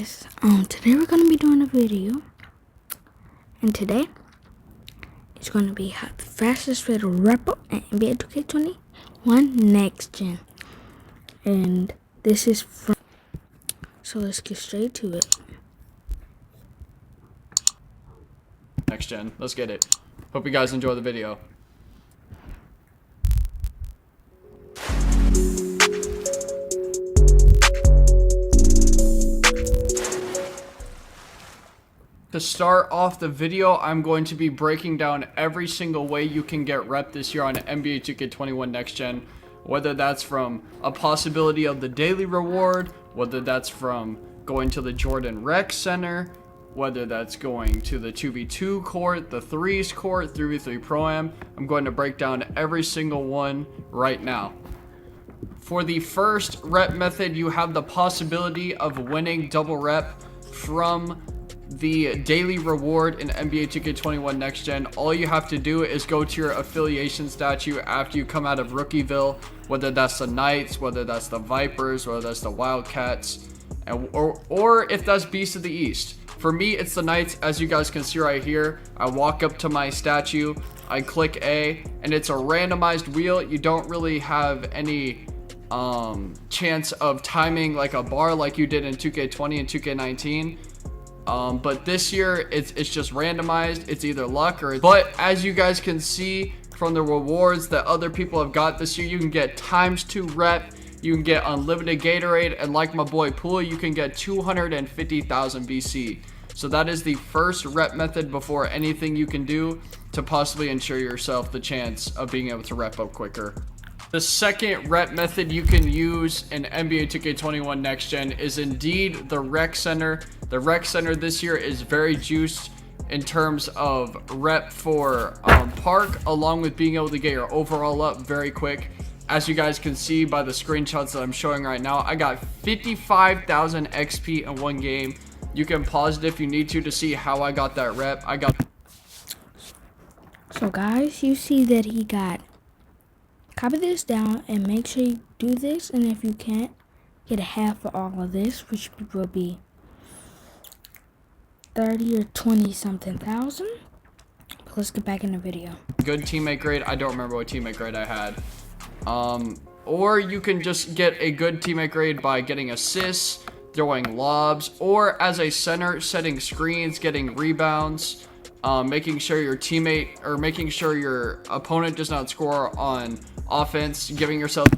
guys, today we're gonna be doing a video, and today it's gonna be how the fastest way to rep up in NBA2k21 next gen, and this is from. So let's get straight to it. Next gen, let's get it. Hope you guys enjoy the video. To start off the video, I'm going to be breaking down every single way you can get rep this year on NBA 2k21 Next Gen. Whether that's from a possibility of the daily reward, whether that's from going to the Jordan Rec Center, whether that's going to the 2v2 court, the 3s court, 3v3 ProAm. I'm going to break down every single one right now. For the first rep method, you have the possibility of winning double rep from the daily reward in NBA 2k21 Next Gen. All you have to do is go to your affiliation statue after you come out of Rookieville, whether that's the Knights, whether that's the Vipers, whether that's the Wildcats, or if that's Beast of the East. For me, it's the Knights. As you guys can see right here, I walk up to my statue, I click A, and it's a randomized wheel. You don't really have any chance of timing like a bar like you did in 2k20 and 2k19. But this year it's just randomized. It's either luck or but as you guys can see from the rewards that other people have got this year, you can get ×2 rep, you can get unlimited Gatorade, and like my boy Pool, you can get 250,000 BC. So that is the first rep method before anything you can do to possibly ensure yourself the chance of being able to rep up quicker. The second rep method you can use in NBA 2k21 Next Gen is indeed the Rec Center. The Rec Center this year is very juiced in terms of rep for park, along with being able to get your overall up very quick. As you guys can see by the screenshots that I'm showing right now, I got 55,000 XP in one game. You can pause it if you need to see how I got that rep. So guys, you see that he got. Copy this down and make sure you do this, and if you can't, get a half of all of this, which will be 30 or 20 something thousand. But let's get back in the video. Good teammate grade. I don't remember what teammate grade I had. Or you can just get a good teammate grade by getting assists, throwing lobs, or as a center, setting screens, getting rebounds, making sure your teammate or making sure your opponent does not score on offense, giving yourself.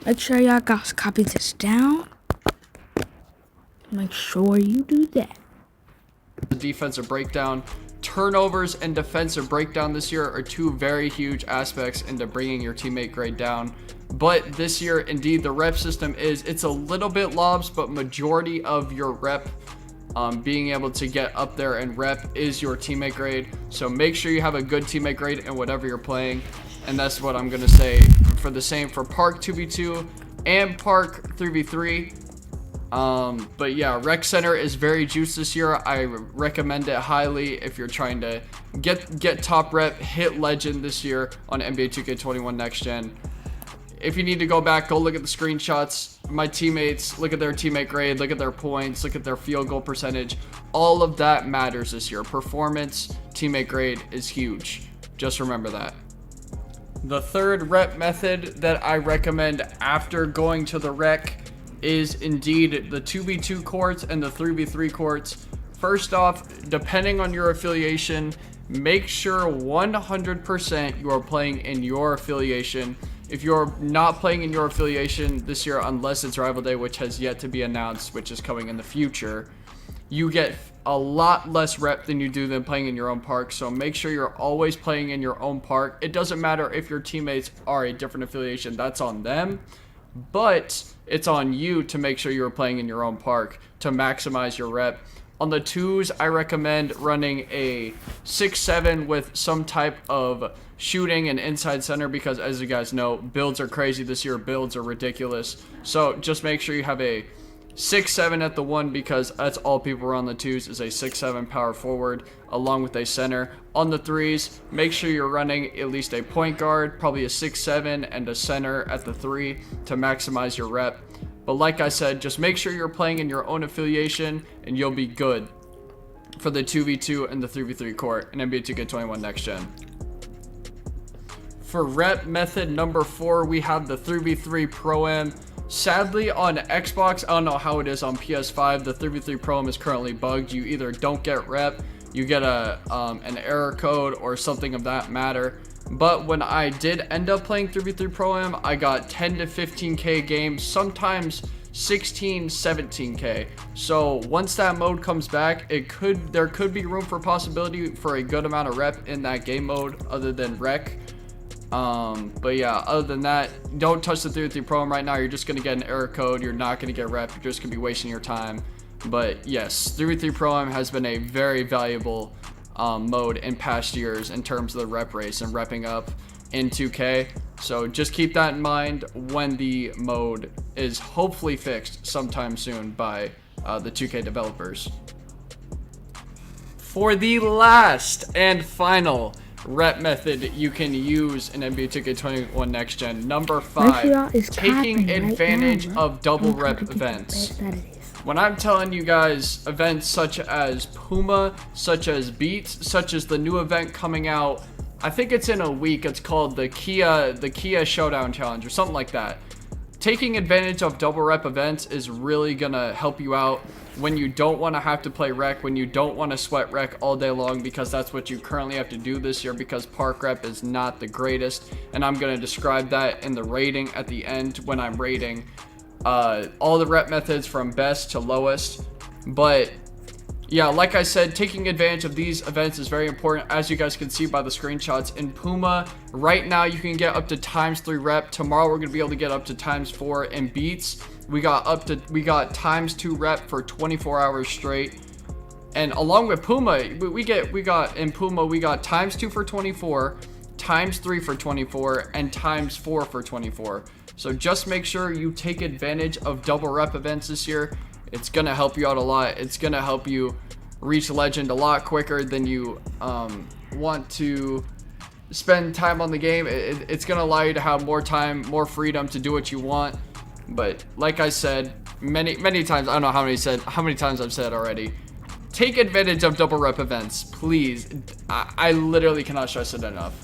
Make sure y'all guys copy this down. Make sure you do that. The defensive breakdown. Turnovers and defensive breakdown this year are two very huge aspects into bringing your teammate grade down. But this year, indeed, the rep system it's a little bit lobs, but majority of your rep being able to get up there and rep is your teammate grade. So make sure you have a good teammate grade in whatever you're playing. And that's what I'm going to say for the same for Park 2v2 and Park 3v3. But yeah, Rec Center is very juiced this year. I recommend it highly if you're trying to get top rep, hit legend this year on NBA 2k21 Next Gen. If you need to go back, go look at the screenshots. My teammates, look at their teammate grade, look at their points, look at their field goal percentage. All of that matters this year. Performance, teammate grade is huge. Just remember that. The third rep method that I recommend after going to the rec is indeed the 2v2 courts and the 3v3 courts. First off, depending on your affiliation, make sure 100% you are playing in your affiliation. If you're not playing in your affiliation this year, unless it's rival day, which has yet to be announced, which is coming in the future, you get a lot less rep than you do than playing in your own park. So make sure you're always playing in your own park. It doesn't matter if your teammates are a different affiliation, that's on them, but it's on you to make sure you're playing in your own park to maximize your rep. On the 2s, I recommend running a 6-7 with some type of shooting and inside center, because as you guys know, builds are crazy this year. Builds are ridiculous. So just make sure you have a 6-7 at the 1, because that's all people run on the 2s is a 6-7 power forward along with a center. On the 3s, make sure you're running at least a point guard, probably a 6-7 and a center at the 3 to maximize your rep. But like I said, just make sure you're playing in your own affiliation and you'll be good for the 2v2 and the 3v3 court in NBA 2k21 next gen. For rep method number 4, we have the 3v3 ProAm. Sadly, on Xbox, I don't know how it is on PS5, the 3v3 ProAm is currently bugged. You either don't get rep, you get an error code or something of that matter. But when I did end up playing 3v3 ProAm, I got 10 to 15k games, sometimes 16, 17k. So once that mode comes back, there could be room for possibility for a good amount of rep in that game mode other than rec. But yeah, other than that, don't touch the 3v3 ProAm right now. You're just going to get an error code. You're not going to get rep. You're just going to be wasting your time. But yes, 3v3 ProAm has been a very valuable mode in past years in terms of the rep race and repping up in 2K. So just keep that in mind when the mode is hopefully fixed sometime soon by the 2K developers. For the last and final rep method you can use in NBA 2K21 next gen, number 5, taking advantage of double rep events. When I'm telling you guys events such as Puma, such as Beats, such as the new event coming out, I think it's in a week, it's called the Kia Showdown Challenge or something like that. Taking advantage of double rep events is really gonna help you out when you don't want to have to play rec, when you don't want to sweat rec all day long, because that's what you currently have to do this year because park rep is not the greatest. And I'm going to describe that in the rating at the end when I'm rating all the rep methods from best to lowest. But yeah, like I said, taking advantage of these events is very important. As you guys can see by the screenshots, in Puma right now you can get up to ×3 rep. Tomorrow we're going to be able to get up to ×4. In Beats we got ×2 rep for 24 hours straight. And along with Puma, we got ×2 for 24, ×3 for 24, and ×4 for 24. So just make sure you take advantage of double rep events this year. It's gonna help you out a lot. It's gonna help you reach legend a lot quicker than you want to spend time on the game. It's gonna allow you to have more time, more freedom to do what you want. But like I said many times, I don't know how many times I've said already, take advantage of double rep events, please. I literally cannot stress it enough.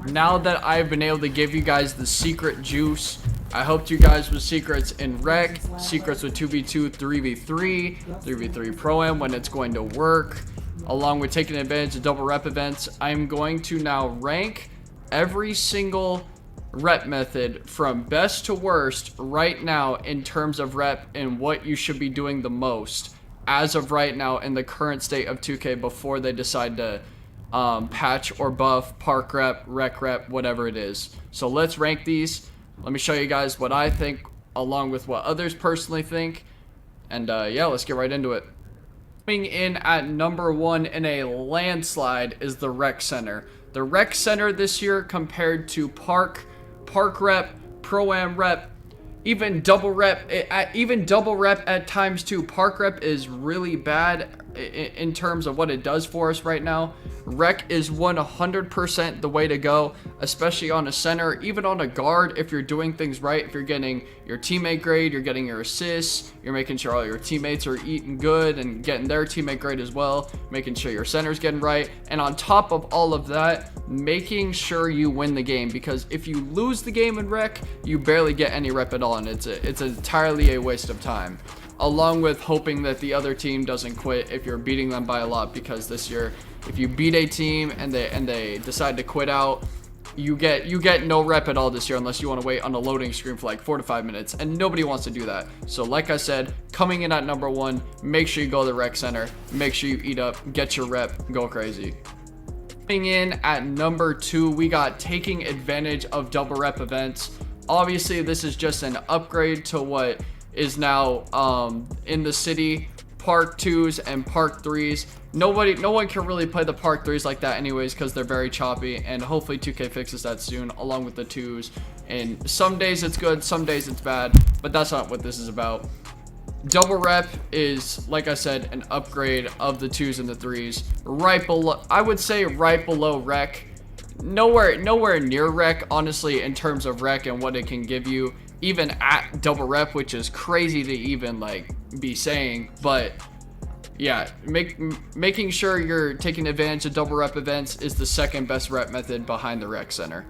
Now that I've been able to give you guys the secret juice, I hope you guys with secrets in rec, secrets with 2v2, 3v3, 3v3 ProAm when it's going to work, along with taking advantage of double rep events. I'm going to now rank every single rep method from best to worst right now in terms of rep and what you should be doing the most as of right now in the current state of 2K before they decide to patch or buff park rep, rec rep, whatever it is. So let's rank these. Let me show you guys what I think along with what others personally think. And yeah, let's get right into it. Coming in at number 1 in a landslide is the rec center. The rec center this year compared to park rep, ProAm rep, even double rep at ×2. Park rep is really bad in terms of what it does for us right now. Rec is 100% the way to go, especially on a center, even on a guard. If you're doing things right, if you're getting your teammate grade, you're getting your assists, you're making sure all your teammates are eating good and getting their teammate grade as well, making sure your center's getting right, and on top of all of that, making sure you win the game, because if you lose the game in rec, you barely get any rep at all, and it's entirely a waste of time. Along with hoping that the other team doesn't quit if you're beating them by a lot, because this year, if you beat a team and they decide to quit out, you get no rep at all this year unless you want to wait on a loading screen for like 4 to 5 minutes, and nobody wants to do that. So like I said, coming in at number 1, make sure you go to the rec center, make sure you eat up, get your rep, go crazy. Coming in at number 2, we got taking advantage of double rep events. Obviously, this is just an upgrade to what is now in the city, park 2s and park 3s. No one can really play the park 3s like that anyways because they're very choppy, and hopefully 2K fixes that soon along with the 2s. And some days it's good, some days it's bad, but that's not what this is about. Double rep is, like I said, an upgrade of the 2s and the 3s. Right below, I would say right below rec. nowhere near rec, honestly, in terms of rec and what it can give you, even at double rep, which is crazy to even like be saying. But yeah, making sure you're taking advantage of double rep events is the second best rep method behind the rec center.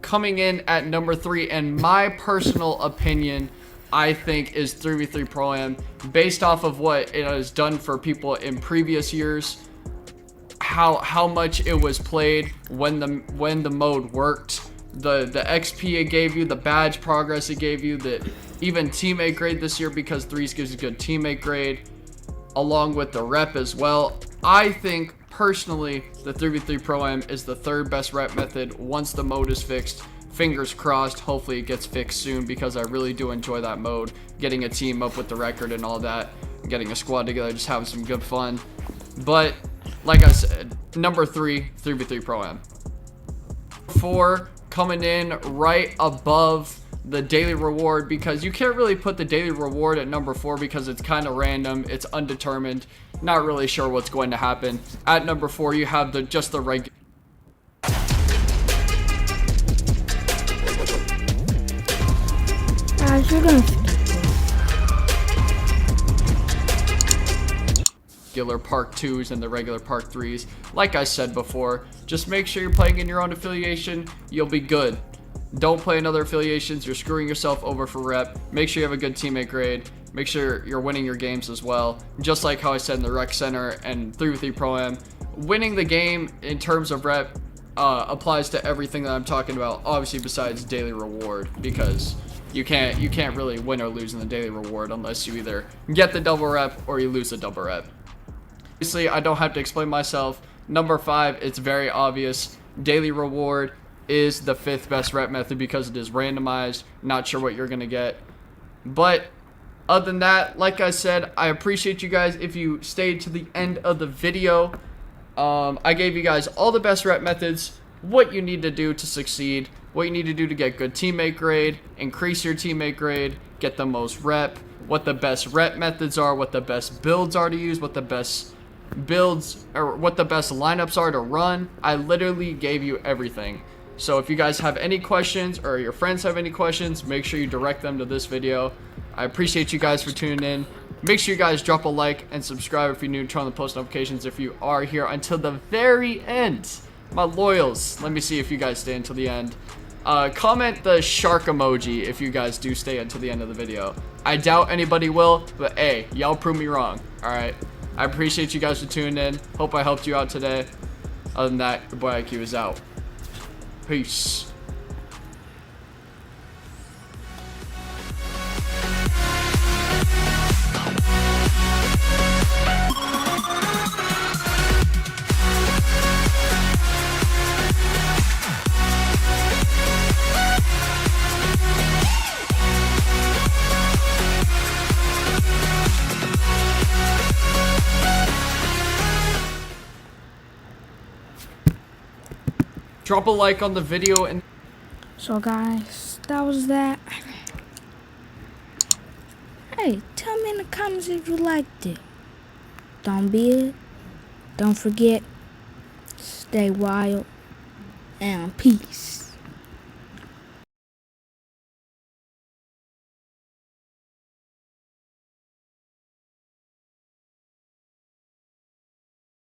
Coming in at number 3, and my personal opinion, I think, is 3v3 ProAm, based off of what it has done for people in previous years, how much it was played when the mode worked, the XP it gave you, the badge progress it gave you, the even teammate grade this year, because threes gives you good teammate grade, along with the rep as well. I think personally the 3v3 ProAm is the third best rep method once the mode is fixed. Fingers crossed, hopefully it gets fixed soon, because I really do enjoy that mode, getting a team up with the record and all that, getting a squad together, just having some good fun. But like I said, number 3, 3v3 ProAm. 4, coming in right above the daily reward, because you can't really put the daily reward at number 4 because it's kind of random, it's undetermined, not really sure what's going to happen. At number 4, you have just the regular Park 2s and the regular Park 3s. Like I said before, just make sure you're playing in your own affiliation, you'll be good. Don't play in other affiliations, you're screwing yourself over for rep. Make sure you have a good teammate grade, make sure you're winning your games as well. Just like how I said in the rec center and 3v3 ProAm, winning the game in terms of rep applies to everything that I'm talking about, obviously besides daily reward, because you can't really win or lose in the daily reward unless you either get the double rep or you lose the double rep. Obviously, I don't have to explain myself. Number 5, it's very obvious. Daily reward is the 5th best rep method because it is randomized. Not sure what you're going to get. But other than that, like I said, I appreciate you guys if you stayed to the end of the video. I gave you guys all the best rep methods, what you need to do to succeed, what you need to do to get good teammate grade, increase your teammate grade, get the most rep, what the best rep methods are, what the best builds are to use, what the best builds or what the best lineups are to run. I literally gave you everything. So if you guys have any questions or your friends have any questions, make sure you direct them to this video. I appreciate you guys for tuning in. Make sure you guys drop a like and subscribe if you're new, turn on the post notifications if you are here until the very end. My loyals, let me see if you guys stay until the end. Comment the shark emoji if you guys do stay until the end of the video. I doubt anybody will, but hey, y'all prove me wrong. Alright, I appreciate you guys for tuning in. Hope I helped you out today. Other than that, your boy IQ is out. Peace. Drop a like on the video and So guys, that was that. Hey, tell me in the comments if you liked it. Don't forget, stay wild and peace.